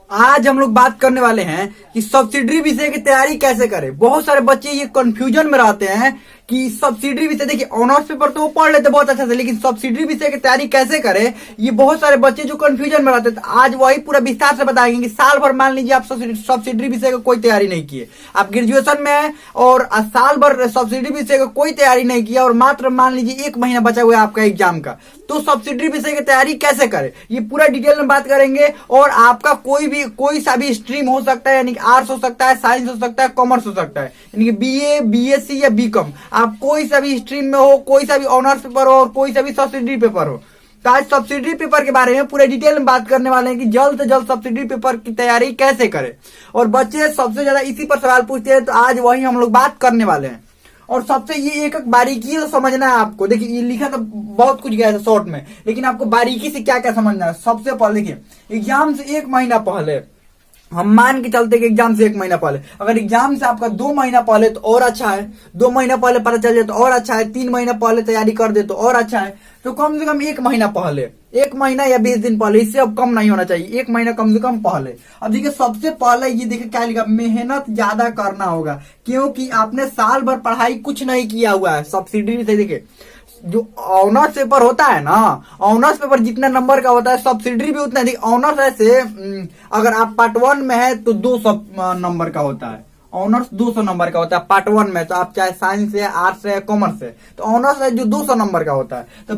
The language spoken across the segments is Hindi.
आज हम लोग बात करने वाले हैं कि सब्सिडरी विषय की तैयारी कैसे करें। बहुत सारे बच्चे ये कंफ्यूजन में रहते हैं कि सब्सिडरी विषय, देखिए ऑनर्स पेपर तो वो पढ़ लेते बहुत अच्छा से, लेकिन सब्सिडरी विषय की तैयारी कैसे करें, ये बहुत सारे बच्चे जो कंफ्यूजन में रहते हैं। तो आज वही पूरा विस्तार से बताएंगे कि साल भर मान लीजिए आप सब्सिडरी विषय का कोई तैयारी नहीं किए, आप ग्रेजुएशन में हैं और साल भर सब्सिडरी विषय का कोई तैयारी नहीं किया और मात्र मान लीजिए 1 महीना बचा हुआ है आपका एग्जाम का, तो सब्सिडरी विषय की तैयारी कैसे करें ये पूरा डिटेल में बात करेंगे। और आपका कोई सा भी स्ट्रीम हो सकता है, यानी कि आर्ट्स हो सकता है, साइंस हो सकता है, कॉमर्स हो सकता है, यानी कि बीए, बीएससी या बीकॉम, आप कोई सा भी स्ट्रीम में हो, कोई सा भी ऑनर्स पेपर हो और कोई सा भी सब्सिडरी पेपर हो। तो आज सब्सिडरी पेपर के बारे में पूरे डिटेल में बात करने वाले हैं कि जल्द से जल्द सब्सिडरी पेपर की तैयारी कैसे करें। और बच्चे सबसे ज्यादा इसी पर सवाल पूछते हैं, तो आज वही हम लोग बात करने वाले हैं। और सबसे ये एक बारीकी तो समझना है आपको। देखिए ये लिखा तो बहुत कुछ गया है शॉर्ट में, लेकिन आपको बारीकी से क्या क्या समझना है। सबसे पहले देखिए, एग्जाम से 1 महीना पहले, हम मान के चलते कि एग्जाम से 1 महीना पहले, अगर एग्जाम से आपका 2 महीना पहले तो और अच्छा है, 2 महीना पहले पता चल जाए तो और अच्छा है, 3 महीना पहले तैयारी कर दे तो और अच्छा है। तो कम से कम 1 महीना पहले, 1 महीना या 20 दिन पहले, इससे अब कम नहीं होना चाहिए, 1 महीना कम से कम पहले। अब देखिए सबसे पहले ये देखिए क्या लिखा, मेहनत ज्यादा करना होगा, क्योंकि आपने साल भर पढ़ाई कुछ नहीं किया हुआ है। सब्सिडरी से देखिए जो ऑनर्स पेपर होता है ना, ऑनर्स पेपर जितना नंबर का होता है सब्सिडरी भी उतना। ऑनर्स ऐसे अगर आप पार्ट 1 में है तो 200 नंबर का होता है, ऑनर्स 200 नंबर का होता है पार्ट 1 में। तो आप चाहे साइंस है, आर्ट्स है, कॉमर्स है, तो ऑनर्स है जो 200 नंबर का होता है। तो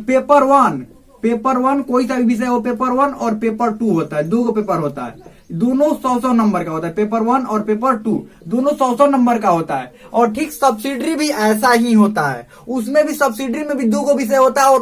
पेपर वन कोई सा भी विषय हो, पेपर 1 और पेपर 2 होता है, 2 पेपर होता है, दोनों 100 नंबर का होता है। पेपर 1 और पेपर 2 दोनों 100 नंबर का होता है। और ठीक सब्सिडरी भी ऐसा ही होता है, उसमें भी सब्सिडरी में भी 2 विषय होता है, और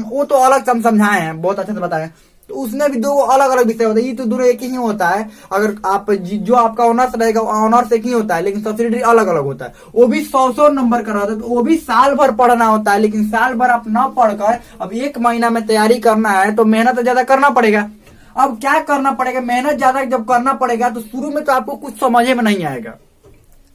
वो तो अलग हम समझाए हैं, बहुत अच्छे से बताए। तो उसमें भी 2 अलग अलग विषय होता है, ये तो दोनों एक ही होता है। अगर आप जो आपका ऑनर्स रहेगा ऑनर्स एक ही होता है, लेकिन सब्सिडरी अलग अलग होता है, वो भी 100 नंबर का रहता है। तो वो भी साल भर पढ़ना होता है, लेकिन साल भर आप ना पढ़कर अब 1 महीना में तैयारी करना है तो मेहनत ज्यादा करना पड़ेगा। अब क्या करना पड़ेगा, मेहनत ज्यादा जब करना पड़ेगा तो शुरू में तो आपको कुछ समझ में नहीं आएगा।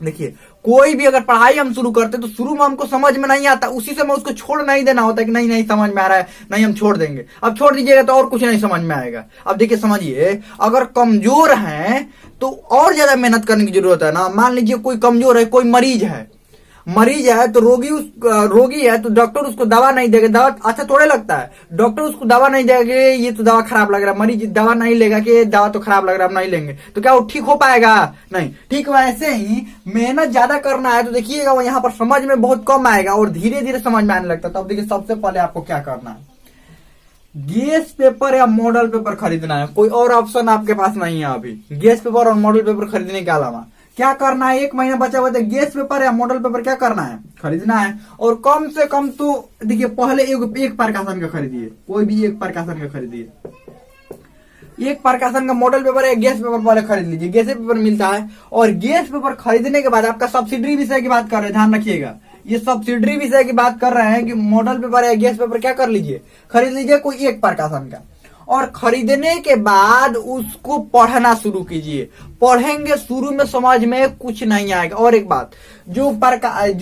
देखिए कोई भी अगर पढ़ाई हम शुरू करते तो शुरू में हमको समझ में नहीं आता, उसी समय उसको छोड़ नहीं देना होता कि नहीं समझ में आ रहा है, नहीं हम छोड़ देंगे। अब छोड़ दीजिएगा तो और कुछ नहीं समझ में आएगा। अब देखिए समझिए, अगर कमजोर हैं तो और ज्यादा मेहनत करने की जरूरत है ना। मान लीजिए कोई कमजोर है, कोई मरीज है तो रोगी है तो डॉक्टर उसको दवा नहीं देगा, दवा अच्छा थोड़े लगता है, डॉक्टर उसको दवा नहीं देगा ये तो दवा खराब लग रहा है, मरीज दवा नहीं लेगा कि दवा तो खराब लग रहा है, हम नहीं लेंगे, तो क्या वो ठीक हो पाएगा? नहीं। ठीक वैसे ही मेहनत ज्यादा करना है तो देखिएगा वो यहाँ पर समझ में बहुत कम आएगा और धीरे धीरे समझ में आने लगता है। तो अब देखिए सबसे पहले आपको क्या करना है, गेस पेपर या मॉडल पेपर खरीदना है, कोई और ऑप्शन आपके पास नहीं है अभी। गेस पेपर और मॉडल पेपर खरीदने के अलावा क्या करना है, 1 महीना बचा हुआ है, गेस पेपर या मॉडल पेपर क्या करना है, खरीदना है। और कम से कम तो देखिए पहले एक प्रकाशन का खरीदिए, कोई भी एक प्रकाशन का खरीदिए, एक प्रकाशन का मॉडल पेपर या गैस पेपर पहले खरीद लीजिए, गैस पेपर मिलता है। और गैस पेपर खरीदने के बाद आपका सब्सिडरी विषय की बात कर रहे हैं, ध्यान रखिएगा, ये सब्सिडरी विषय की बात कर रहे हैं कि मॉडल पेपर या गैस पेपर क्या कर लीजिए, खरीद लीजिए कोई एक प्रकाशन का। और खरीदने के बाद उसको पढ़ना शुरू कीजिए। पढ़ेंगे शुरू में समझ में कुछ नहीं आएगा। और एक बात, जो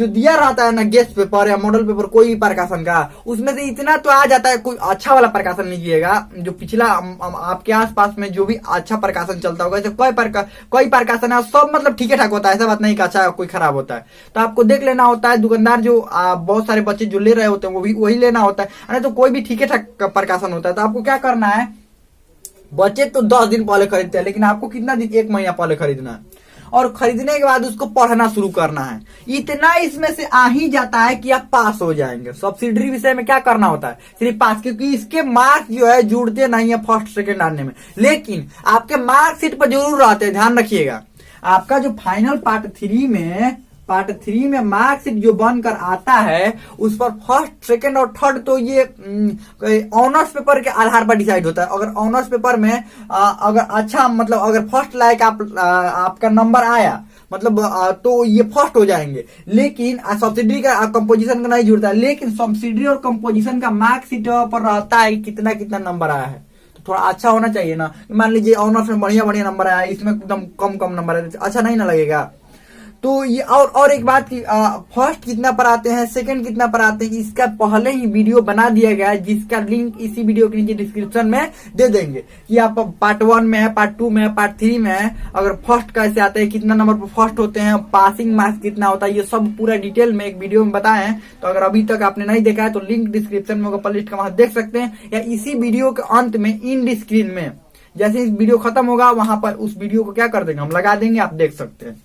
दिया रहता है ना गेस्ट पेपर या मॉडल पेपर कोई भी प्रकाशन का, उसमें से इतना तो आ जाता है, कोई अच्छा वाला प्रकाशन लीजिएगा जो पिछला आपके आसपास में जो भी अच्छा प्रकाशन चलता होगा। जैसे कोई प्रकाशन है सब मतलब ठीक ठाक होता है, ऐसा बात नहीं कि अच्छा कोई खराब होता है, तो आपको देख लेना होता है। दुकानदार जो बहुत सारे बच्चे जो ले रहे होते हैं वो भी वही लेना होता है, नहीं तो कोई भी ठीक ठाक प्रकाशन होता है। तो आपको क्या करना है, बच्चे तो 10 दिन पहले खरीदते हैं, लेकिन आपको कितना दिन, 1 महीना पहले खरीदना है। और खरीदने के बाद उसको पढ़ना शुरू करना है। इतना इसमें से आ ही जाता है कि आप पास हो जाएंगे। सब्सिडरी विषय में क्या करना होता है, सिर्फ पास, क्योंकि इसके मार्क्स जो है जुड़ते नहीं है फर्स्ट सेकंड आने में, लेकिन आपके मार्कशीट पर जरूर रहते हैं। ध्यान रखिएगा, आपका जो फाइनल पार्ट 3 में मार्कशीट जो बनकर आता है उस पर फर्स्ट सेकंड और थर्ड तो ये ऑनर्स पेपर के आधार पर डिसाइड होता है। अगर ऑनर्स पेपर में अगर अच्छा मतलब अगर फर्स्ट लायक आपका नंबर आया मतलब तो ये फर्स्ट हो जाएंगे। लेकिन सब्सिडरी का कंपोजिशन का नहीं जुड़ता है, लेकिन सब्सिडरी और कंपोजिशन का मार्कशीट पर रहता है कितना कितना नंबर आया है। तो थोड़ा अच्छा होना चाहिए ना। मान लीजिए ऑनर्स में बढ़िया नंबर आया, इसमें एकदम कम नंबर है, अच्छा नहीं ना लगेगा। तो ये और एक बात की फर्स्ट कितना पर आते हैं, सेकंड कितना पर आते हैं, इसका पहले ही वीडियो बना दिया गया है, जिसका लिंक इसी वीडियो के नीचे डिस्क्रिप्शन में दे देंगे कि आप पार्ट 1 में है, पार्ट 2 में है, पार्ट 3 में है, अगर फर्स्ट कैसे आते हैं, कितना नंबर पर फर्स्ट होते हैं, पासिंग मार्क्स कितना होता है, ये सब पूरा डिटेल में एक वीडियो में बताए हैं। तो अगर अभी तक आपने नहीं देखा है तो लिंक डिस्क्रिप्शन में होगा, प्लेलिस्ट का वहां देख सकते हैं, या इसी वीडियो के अंत में इंड स्क्रीन में जैसे इस वीडियो खत्म होगा वहां पर उस वीडियो को क्या कर देंगे, हम लगा देंगे, आप देख सकते हैं।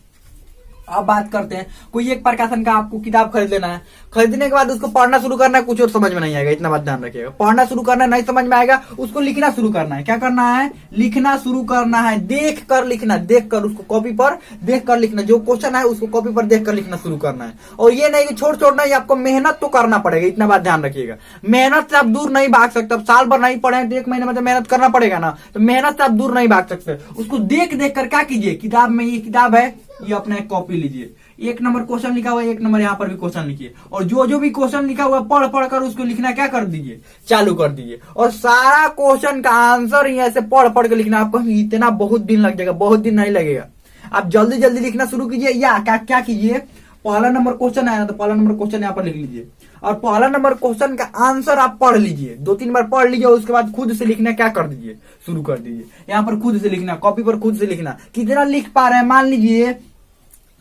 अब बात करते हैं, कोई एक प्रकाशन का आपको किताब खरीद लेना है, खरीदने के बाद उसको पढ़ना शुरू करना है, कुछ और समझ में नहीं आएगा, इतना बात ध्यान रखिएगा। पढ़ना शुरू करना नहीं समझ में आएगा, उसको लिखना शुरू करना है। क्या करना है, लिखना शुरू करना है, देख कर लिखना, देख कर उसको कॉपी पर देख कर लिखना, जो क्वेश्चन है उसको कॉपी पर देख कर लिखना शुरू करना है। और ये नहीं कि छोड़ छोड़ना, आपको मेहनत तो करना पड़ेगा, इतना बात ध्यान रखिएगा। मेहनत से आप दूर नहीं भाग सकते, अब साल भर नहीं पढ़े तो 1 महीने में तो मेहनत करना पड़ेगा ना, तो मेहनत से आप दूर नहीं भाग सकते। उसको देख देख कर क्या कीजिए, किताब में ये किताब है, ये अपना एक कॉपी लीजिए, 1 नंबर क्वेश्चन लिखा हुआ है, 1 नंबर यहाँ पर भी क्वेश्चन लिखिए, और जो जो भी क्वेश्चन लिखा हुआ है पढ़ पढ़ कर उसको लिखना क्या कर दीजिए, चालू कर दीजिए। और सारा क्वेश्चन का आंसर ही ऐसे पढ़ पढ़ के लिखना। आपको इतना बहुत दिन लग जाएगा, बहुत दिन नहीं लगेगा। आप जल्दी जल्दी लिखना शुरू कीजिए, या क्या कीजिए, पहला नंबर क्वेश्चन आया ना तो पहला नंबर क्वेश्चन यहाँ पर लिख लीजिए, और पहला नंबर क्वेश्चन का आंसर आप पढ़ लीजिए, 2-3 बार पढ़ लीजिए। उसके बाद खुद से लिखना क्या कर दीजिए, शुरू कर दीजिए। यहाँ पर खुद से लिखना, कॉपी पर खुद से लिखना। कितना लिख पा रहे हैं, मान लीजिए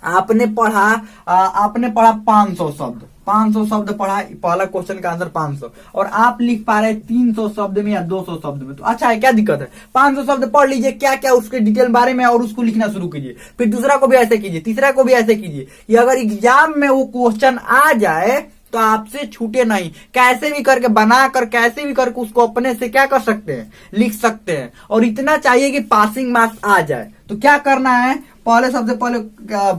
आपने पढ़ा 500 शब्द, 500 शब्द पढ़ा, पहला क्वेश्चन का आंसर 500, और आप लिख पा रहे हैं 300 शब्द में या 200 शब्द में, तो अच्छा है, क्या दिक्कत है। 500 शब्द पढ़ लीजिए, क्या क्या उसके डिटेल बारे में, और उसको लिखना शुरू कीजिए। फिर दूसरा को भी ऐसे कीजिए, तीसरा को भी ऐसे कीजिए, कि अगर एग्जाम में वो क्वेश्चन आ जाए तो आपसे छूटे नहीं। कैसे भी करके बनाकर, कैसे भी करके उसको अपने से क्या कर सकते हैं, लिख सकते हैं। और इतना चाहिए कि पासिंग मार्क्स आ जाए। तो क्या करना है, पहले सबसे पहले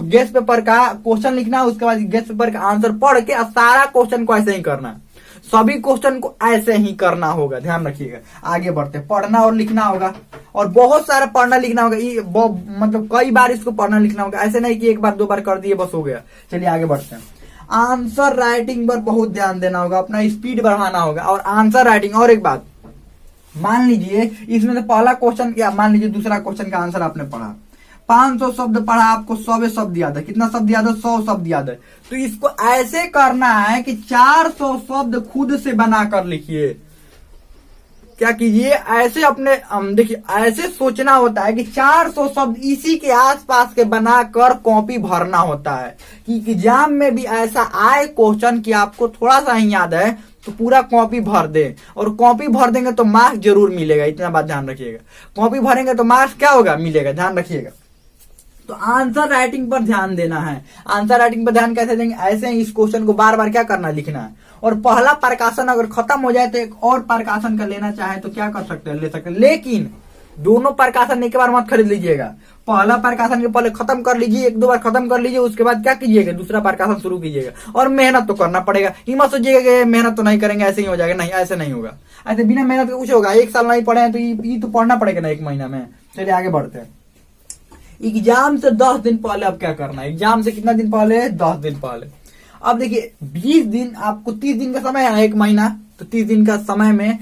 गेस्ट पेपर का क्वेश्चन लिखना है, उसके बाद गेस्ट पेपर का आंसर पढ़ के सारा क्वेश्चन को ऐसे ही करना है, सभी क्वेश्चन को ऐसे ही करना होगा, ध्यान रखिएगा। आगे बढ़ते, पढ़ना और लिखना होगा, और बहुत सारा पढ़ना लिखना होगा, मतलब कई बार इसको पढ़ना लिखना होगा, ऐसे नहीं कि 1 बार 2 बार कर दिए बस हो गया। चलिए आगे बढ़ते हैं। आंसर राइटिंग पर बहुत ध्यान देना होगा, अपना स्पीड बढ़ाना होगा। और आंसर राइटिंग, और एक बात, मान लीजिए इसमें से पहला क्वेश्चन, या मान लीजिए दूसरा क्वेश्चन का आंसर आपने पढ़ा, 500 शब्द पढ़ा, आपको 100 शब्द याद है। कितना शब्द याद है, 100 शब्द याद है। तो इसको ऐसे करना है कि 400 शब्द खुद से बनाकर लिखिए। क्या कीजिए, ऐसे अपने देखिए, ऐसे सोचना होता है कि 400 शब्द इसी के आसपास के बनाकर कॉपी भरना होता है, कि एग्जाम में भी ऐसा आए क्वेश्चन कि आपको थोड़ा सा ही याद है तो पूरा कॉपी भर दे। और कॉपी भर देंगे तो मार्क्स जरूर मिलेगा, इतना बात ध्यान रखिएगा। कॉपी भरेंगे तो मार्क्स क्या होगा, मिलेगा, ध्यान रखिएगा। तो आंसर राइटिंग पर ध्यान देना है। आंसर राइटिंग पर ध्यान कैसे देंगे, ऐसे ही इस क्वेश्चन को बार बार क्या करना, लिखना है। और पहला प्रकाशन अगर खत्म हो जाए तो एक और प्रकाशन का लेना चाहे तो क्या कर सकते हैं, ले सकते हैं। लेकिन दोनों प्रकाशन एक बार मत खरीद लीजिएगा। पहला प्रकाशन के पहले खत्म कर लीजिए, 1-2 बार खत्म कर लीजिए, उसके बाद क्या कीजिएगा, दूसरा प्रकाशन शुरू कीजिएगा। और मेहनत तो करना पड़ेगा, ये मत सोचिएगा कि मेहनत तो नहीं करेंगे ऐसे ही हो जाएगा, नहीं, ऐसे नहीं होगा। ऐसे बिना मेहनत के कुछ होगा। 1 साल नहीं पढ़े हैं तो ये तो पढ़ना पड़ेगा ना 1 महीना में। चलिए आगे बढ़ते हैं। एग्जाम से 10 दिन पहले अब क्या करना है, एग्जाम से कितना दिन पहले, 10 दिन पहले। अब देखिए 20 दिन, आपको 30 दिन का समय है, 1 महीना, तो 30 दिन का समय में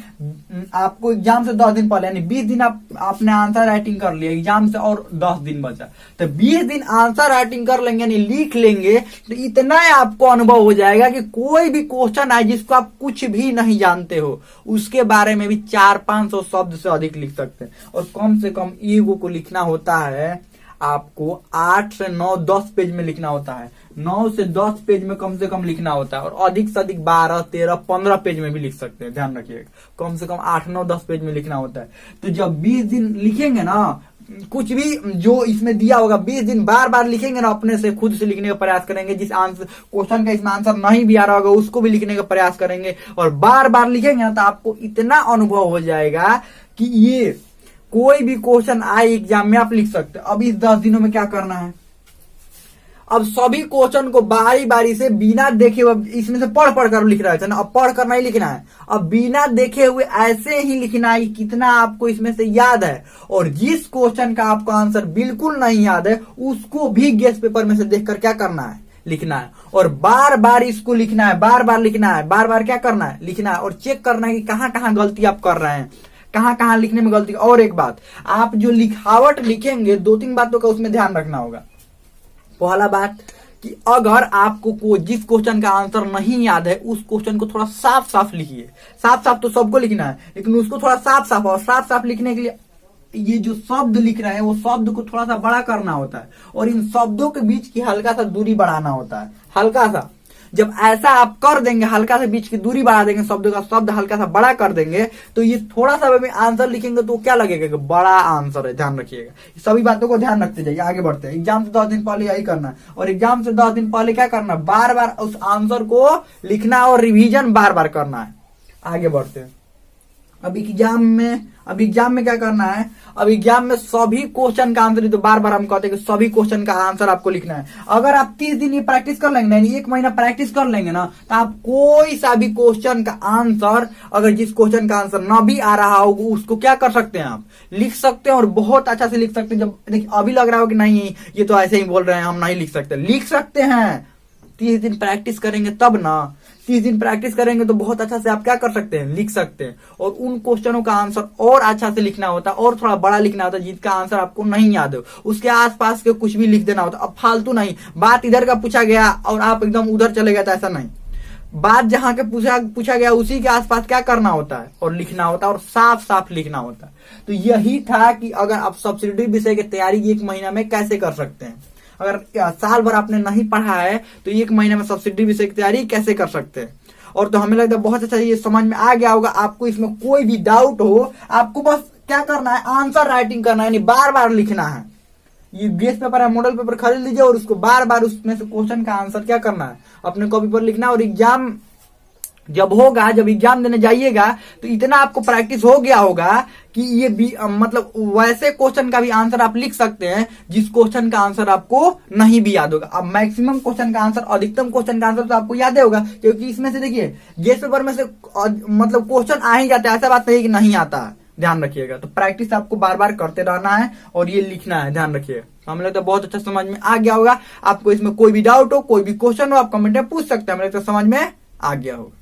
आपको एग्जाम से 10 दिन पहले, यानी 20 दिन आपने आंसर राइटिंग कर लिया, एग्जाम से और 10 दिन बचा, तो 20 दिन आंसर राइटिंग कर लेंगे, यानी लिख लेंगे, तो इतना आपको अनुभव हो जाएगा कि कोई भी क्वेश्चन आए जिसको आप कुछ भी नहीं जानते हो, उसके बारे में भी 400-500 शब्द से अधिक लिख सकते हैं। और कम से कम ईगो को लिखना होता है आपको 8 से 9, 10 पेज में लिखना होता है। 9 से 10 पेज में कम से कम लिखना होता है, और अधिक से अधिक 12, 13, 15 पेज में भी लिख सकते हैं, ध्यान रखिएगा। कम से कम 8, 9, 10 पेज में लिखना होता है। तो जब 20 दिन लिखेंगे ना, कुछ भी जो इसमें दिया होगा, 20 दिन बार बार लिखेंगे ना, अपने से खुद से लिखने का प्रयास करेंगे। जिस आंसर क्वेश्चन का इसमें आंसर नहीं भी आ रहा होगा उसको भी लिखने का प्रयास करेंगे, और बार बार लिखेंगे ना, तो आपको इतना अनुभव हो जाएगा कि ये कोई भी क्वेश्चन आए एग्जाम में आप लिख सकते हैं। अब इस 10 दिनों में क्या करना है, अब सभी क्वेश्चन को बारी बारी से बिना देखे हुए, इसमें से पढ़ पढ़ कर लिख रहा है ना, अब पढ़ कर नहीं लिखना है, अब बिना देखे हुए ऐसे ही लिखना है कितना आपको इसमें से याद है। और जिस क्वेश्चन का आपको आंसर बिल्कुल नहीं याद है उसको भी गेस्ट पेपर में से देखकर क्या करना है, लिखना है। और बार बार इसको लिखना है, बार बार लिखना है, बार बार क्या करना है, लिखना है। और चेक करना है कि कहां कहां गलती आप कर रहे हैं, कहां कहां लिखने में गलती। और एक बात, आप जो लिखावट लिखेंगे 2-3 बातों का उसमें ध्यान रखना होगा। पहला बात कि अगर आपको जिस क्वेश्चन का आंसर नहीं याद है उस क्वेश्चन को थोड़ा साफ साफ लिखिए। साफ साफ तो सबको लिखना है, लेकिन उसको थोड़ा साफ साफ, और साफ साफ लिखने के लिए ये जो शब्द लिख रहे हैं वो शब्द को थोड़ा सा बड़ा करना होता है, और इन शब्दों के बीच की हल्का सा दूरी बढ़ाना होता है, हल्का सा। जब ऐसा आप कर देंगे, हल्का सा बीच की दूरी बढ़ा देंगे, शब्द का शब्द हल्का सा बड़ा कर देंगे, तो ये थोड़ा सा भी आंसर लिखेंगे तो क्या लगेगा कि बड़ा आंसर है। ध्यान रखिएगा, सभी बातों को ध्यान रखते जाइए, आगे बढ़ते हैं। एग्जाम से 10 दिन पहले यही करना है, और एग्जाम से 10 दिन पहले क्या करना है, बार बार उस आंसर को लिखना और रिवीजन बार बार करना है। आगे बढ़ते हैं। अब एग्जाम में क्या करना है, अब एग्जाम में सभी क्वेश्चन का आंसर, तो बार बार हम कहते हैं कि सभी क्वेश्चन का आंसर आपको लिखना है। अगर आप 30 दिन ये प्रैक्टिस कर लेंगे ना, 1 महीना प्रैक्टिस कर लेंगे ना, तो आप कोई सा भी क्वेश्चन का आंसर, अगर जिस क्वेश्चन का आंसर ना भी आ रहा हो उसको क्या कर सकते हैं, आप लिख सकते हैं, और बहुत अच्छा से लिख सकते हैं। जब देखिए अभी लग रहा हो कि नहीं ये तो ऐसे ही बोल रहे हैं, हम नहीं लिख सकते, लिख सकते हैं। 30 दिन प्रैक्टिस करेंगे तब ना, 30 दिन प्रैक्टिस करेंगे तो बहुत अच्छा से आप क्या कर सकते हैं, लिख सकते हैं। और उन क्वेश्चनों का आंसर और अच्छा से लिखना होता है, और थोड़ा बड़ा लिखना होता है, जिसका आंसर आपको नहीं याद हो उसके आसपास के कुछ भी लिख देना होता है। अब फालतू नहीं, बात इधर का पूछा गया और आप एकदम उधर चले गए, तो ऐसा नहीं। बात जहां के पूछा गया उसी के आसपास क्या करना होता है और लिखना होता है, और साफ साफ लिखना होता है। तो यही था कि अगर आप सब्सिडी विषय की तैयारी 1 महीना में कैसे कर सकते हैं। अगर साल भर आपने नहीं पढ़ा है तो 1 महीने में सब्सिडी विषय की तैयारी कैसे कर सकते हैं। और तो हमें लगता है बहुत अच्छा ये समझ में आ गया होगा। आपको इसमें कोई भी डाउट हो, आपको बस क्या करना है, आंसर राइटिंग करना है, यानी बार बार लिखना है। ये गेस्ट पेपर है, मॉडल पेपर खरीद लीजिए, और उसको बार बार उसमें से क्वेश्चन का आंसर क्या करना है, अपने कॉपी पर लिखना। और एग्जाम जब होगा, जब एग्जाम देने जाइएगा, तो इतना आपको प्रैक्टिस हो गया होगा कि ये भी मतलब वैसे क्वेश्चन का भी आंसर आप लिख सकते हैं जिस क्वेश्चन का आंसर आपको नहीं भी याद होगा। अब मैक्सिमम क्वेश्चन का आंसर, अधिकतम क्वेश्चन का आंसर तो आपको याद होगा, क्योंकि इसमें से देखिए गेस्ट पेपर में से मतलब क्वेश्चन आ ही जाता है, ऐसा बात नहीं कि नहीं आता है। ध्यान रखिएगा, तो प्रैक्टिस आपको बार बार करते रहना है और ये लिखना है। ध्यान रखिएगा। हमें लगता है बहुत अच्छा समझ में आ गया होगा। आपको इसमें कोई भी डाउट हो, कोई भी क्वेश्चन हो, आप कमेंट में पूछ सकते हैं। हमें लगता है समझ में आ गया होगा।